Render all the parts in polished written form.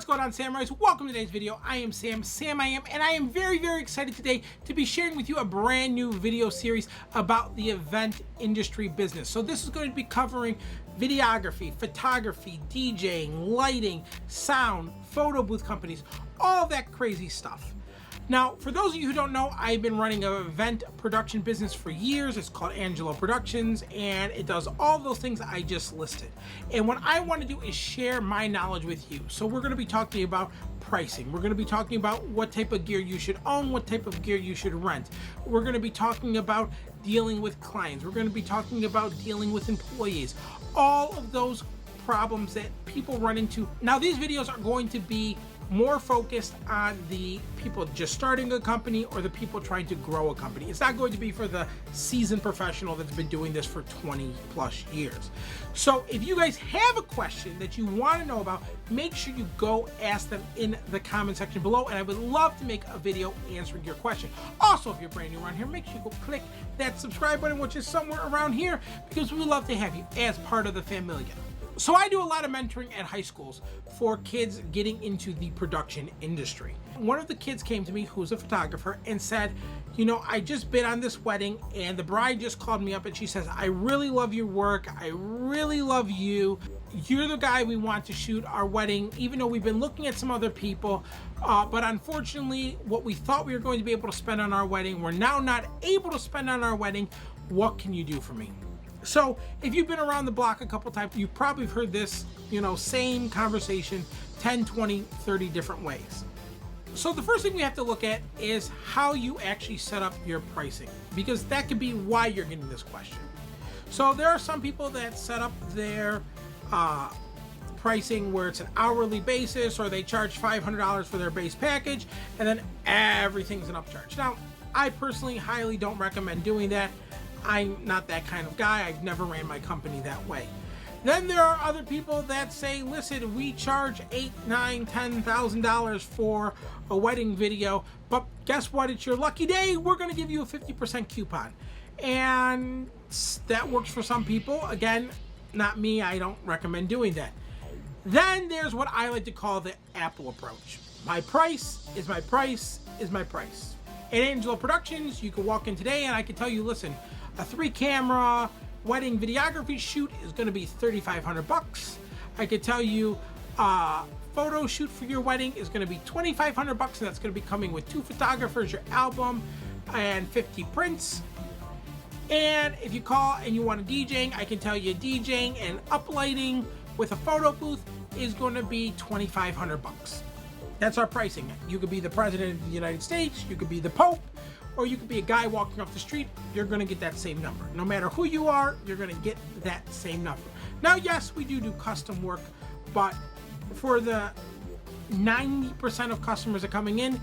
going on, Samurais? Welcome to today's video. I am Sam, and I am very, very excited today to be sharing with you a brand new video series about the event industry business. So this is going to be covering videography, photography, DJing, lighting, sound, photo booth companies, all that crazy stuff. Now, for those of you who don't know, I've been running an event production business for years. It's called Angelo Productions, and it does all those things I just listed. And what I want to do is share my knowledge with you. So we're going to be talking about pricing. We're going to be talking about what type of gear you should own, what type of gear you should rent. We're going to be talking about dealing with clients. We're going to be talking about dealing with employees. All of those problems that people run into. Now, these videos are going to be more focused on the people just starting a company or the people trying to grow a company. It's not going to be for the seasoned professional that's been doing this for 20 plus years. So if you guys have a question that you want to know about, make sure you go ask them in the comment section below, and I would love to make a video answering your question. Also, if you're brand new around here, make sure you go click that subscribe button, which is somewhere around here, because we love to have you as part of the family. So I do a lot of mentoring at high schools for kids getting into the production industry. One of the kids came to me who's a photographer and said, you know, I just bid on this wedding and the bride just called me up and she says, I really love your work. I really love you. You're the guy we want to shoot our wedding, even though we've been looking at some other people. But unfortunately, what we thought we were going to be able to spend on our wedding, we're now not able to spend on our wedding. What can you do for me? So if you've been around the block a couple times, you've probably heard this, same conversation 10, 20, 30 different ways. So the first thing we have to look at is how you actually set up your pricing, because that could be why you're getting this question. So there are some people that set up their pricing where it's an hourly basis, or they charge $500 for their base package, and then everything's an upcharge. Now, I personally highly don't recommend doing that. I'm not that kind of guy. I've never ran my company that way. Then there are other people that say, listen, we charge $8,000, $9,000, $10,000 for a wedding video, but guess what? It's your lucky day. We're going to give you a 50% coupon. And that works for some people. Again, not me. I don't recommend doing that. Then there's what I like to call the Apple approach. My price is my price is my price. At Angelo Productions, you can walk in today and I can tell you, listen, a 3-camera wedding videography shoot is going to be $3,500. I could tell you a photo shoot for your wedding is going to be $2,500, and that's going to be coming with 2 photographers, your album, and 50 prints. And if you call and you want a DJing, I can tell you DJing and uplighting with a photo booth is going to be $2,500. That's our pricing. You could be the President of the United States, you could be the Pope, or you could be a guy walking off the street. You're going to get that same number. No matter who you are, you're going to get that same number. Now, yes, we do custom work, but for the 90% of customers that are coming in,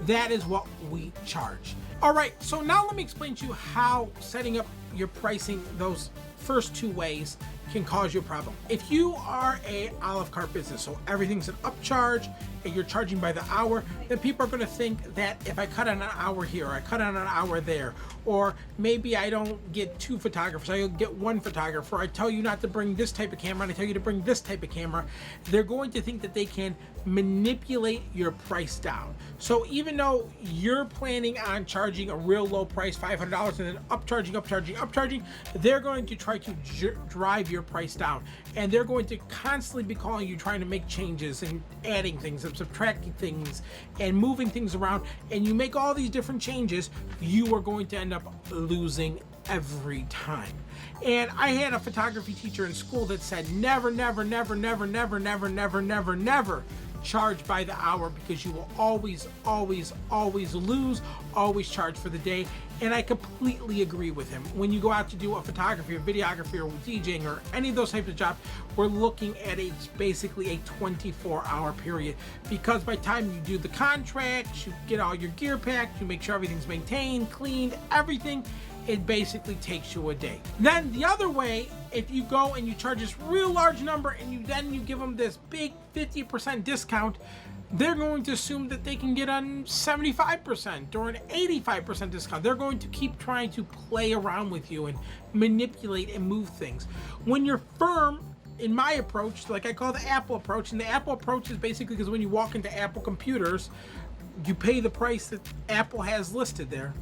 that is what we charge. All right, so now let me explain to you how setting up your pricing those first 2 ways can cause you a problem. If you are a Olive Cart business, so everything's an upcharge and you're charging by the hour, then people are going to think that if I cut on an hour here, or I cut on an hour there, or maybe I don't get 2 photographers, I get 1 photographer, I tell you not to bring this type of camera and I tell you to bring this type of camera, they're going to think that they can manipulate your price down. So even though you're planning on charging a real low price, $500, and then upcharging, they're going to try to drive your price down, and they're going to constantly be calling you, trying to make changes and adding things and subtracting things and moving things around, and you make all these different changes, you are going to end up losing every time. And I had a photography teacher in school that said never charge by the hour, because you will always lose, always charge for the day. And I completely agree with him. When you go out to do a photography or videography or DJing or any of those types of jobs, we're looking at basically a 24-hour period, because by the time you do the contracts, you get all your gear packed, you make sure everything's maintained, cleaned, everything, it basically takes you a day. Then the other way, if you go and you charge this real large number and you give them this big 50% discount, they're going to assume that they can get on 75% or an 85% discount. They're going to keep trying to play around with you and manipulate and move things. When you're firm in my approach, like I call the Apple approach, and the Apple approach is basically because when you walk into Apple computers, you pay the price that Apple has listed there.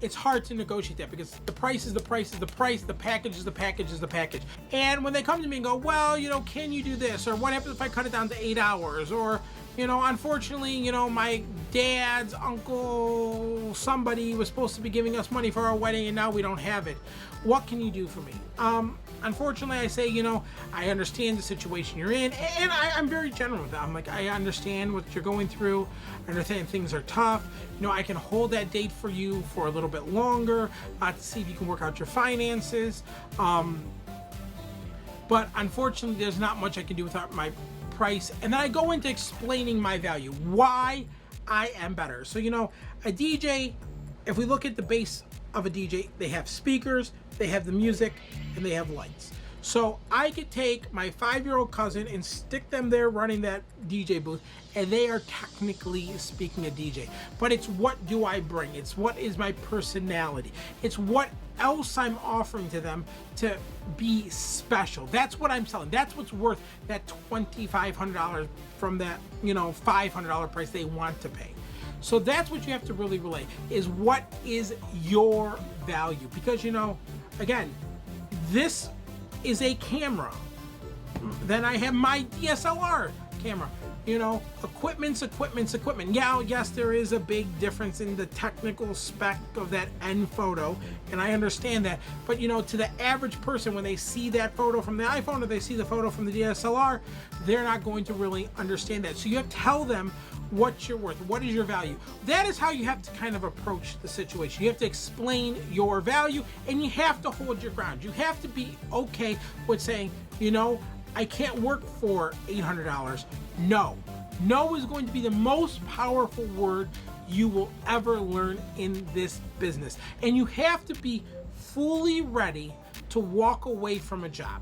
It's hard to negotiate that because the price is the price is the price, the package is the package is the package. And when they come to me and go, well, can you do this? Or what happens if I cut it down to 8 hours? Or, unfortunately, my dad's uncle, somebody was supposed to be giving us money for our wedding and now we don't have it. What can you do for me? Unfortunately, I say, I understand the situation you're in, and I'm very general with that. I'm like, I understand what you're going through. I understand things are tough. I can hold that date for you for a little bit longer to see if you can work out your finances. But unfortunately, there's not much I can do without my price. And then I go into explaining my value, why I am better. So, a DJ, if we look at the base of a DJ, they have speakers, they have the music, and they have lights. So I could take my 5-year-old cousin and stick them there running that DJ booth, and they are technically speaking a DJ. But it's what do I bring? It's what is my personality? It's what else I'm offering to them to be special. That's what I'm selling. That's what's worth that $2,500 from that, $500 price they want to pay. So that's what you have to really relay, is what is your value? Because, again, this is a camera. Then I have my DSLR camera. Equipment's equipment. Yeah, yes, there is a big difference in the technical spec of that end photo, and I understand that. But, to the average person, when they see that photo from the iPhone or they see the photo from the DSLR, they're not going to really understand that. So you have to tell them what you're worth, what is your value. That is how you have to kind of approach the situation. You have to explain your value, and you have to hold your ground. You have to be okay with saying, I can't work for $800. No is going to be the most powerful word you will ever learn in this business. And you have to be fully ready to walk away from a job.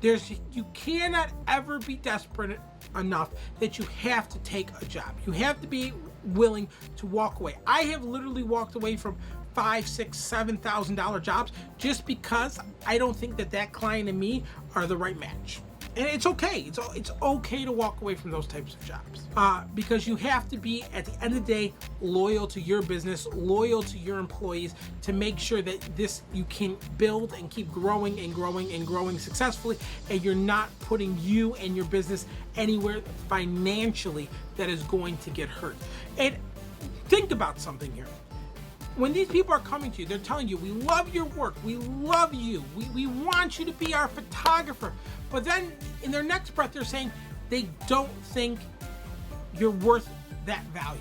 You cannot ever be desperate enough that you have to take a job. You have to be willing to walk away. I have literally walked away from $5,000, $6,000, $7,000 jobs just because I don't think that client and me are the right match. And it's okay. It's okay to walk away from those types of jobs because you have to be, at the end of the day, loyal to your business, loyal to your employees, to make sure that you can build and keep growing and growing and growing successfully, and you're not putting you and your business anywhere financially that is going to get hurt. And think about something here. When these people are coming to you, they're telling you, we love your work, we love you, we want you to be our photographer. But then in their next breath, they're saying they don't think you're worth that value.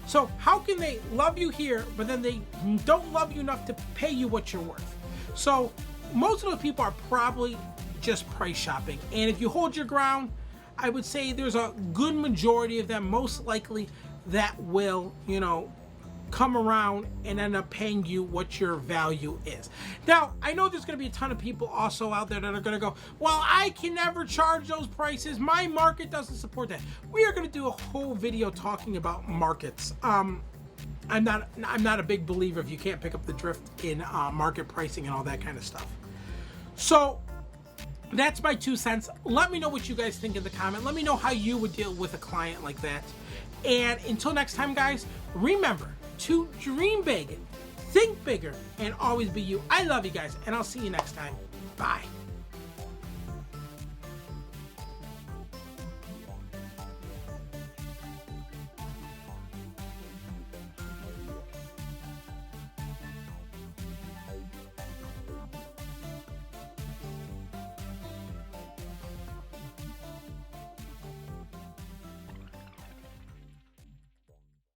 So how can they love you here, but then they don't love you enough to pay you what you're worth? So most of those people are probably just price shopping. And if you hold your ground, I would say there's a good majority of them, most likely, that will, come around and end up paying you what your value is. Now, I know there's going to be a ton of people also out there that are going to go, well, I can never charge those prices. My market doesn't support that. We are going to do a whole video talking about markets. I'm not a big believer if you can't pick up the drift in market pricing and all that kind of stuff. So that's my 2 cents. Let me know what you guys think in the comment. Let me know how you would deal with a client like that. And until next time, guys, remember to dream big, think bigger, and always be you. I love you guys, and I'll see you next time. Bye.